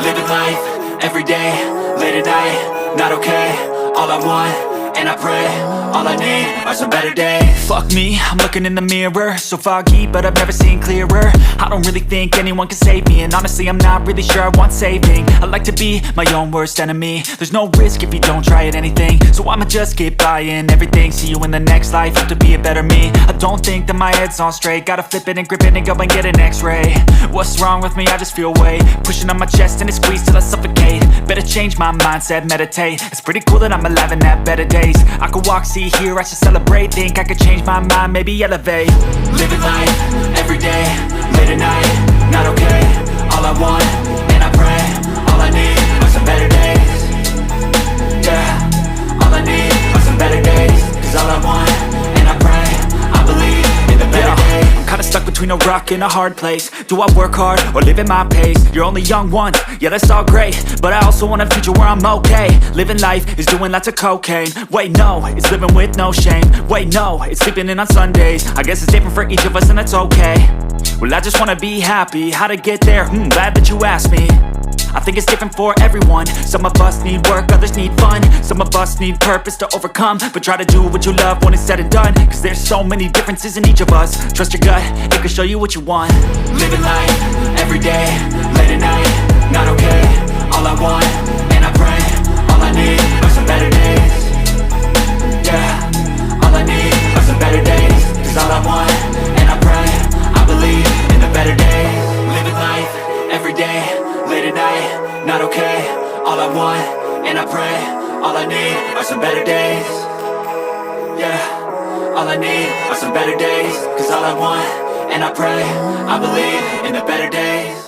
Living life, everyday, late at night, not okay. All I want, and I pray, all I need are some better days. Fuck me, I'm looking in the mirror, so foggy, but I've never seen clearer. I don't really think anyone can save me, and honestly I'm not really sure I want saving. I like to be my own worst enemy. There's no risk if you don't try at anything, so I'ma just keep buying everything. See you in the next life, have to be a better me. I don't think that my head's on straight, gotta flip it and grip it and go and get an x-ray. What's wrong with me? I just feel weight pushing on my chest and it squeezes till I suffocate. Better change my mindset, meditate. It's pretty cool that I'm alive and have better days. I could walk, see, hear, I should celebrate. Think I could change my mind, maybe elevate. Living life, everyday, late at night, not okay. All I want, and I pray, all I need are some better days. Yeah, all I need are some better days. Cause all I want, and I pray, I believe in the better days. I'm kinda stuck between a rock and a hard place. Do I work hard or live at my pace? You're only young once, yeah that's all great, but I also want a future where I'm okay. Living life is doing lots of cocaine. Wait no, it's living with no shame. Wait no, it's sleeping in on Sundays. I guess it's different for each of us and that's okay. Well I just wanna be happy, how to get there? Glad that you asked me. I think it's different for everyone. Some of us need work, others need fun. Some of us need purpose to overcome. But try to do what you love when it's said and done. Cause there's so many differences in each of us. Trust your gut, it can show you what you want. Living life, everyday, late at night, not okay. All I want, and I pray, all I need are some better days. Yeah, all I need are some better days. Cause all I want, and I pray, I believe in the better days. Living life, everyday, late at night, not okay. All I want, and I pray, all I need are some better days. Yeah, all I need are some better days. Cause all I want, and I pray, I believe in the better days.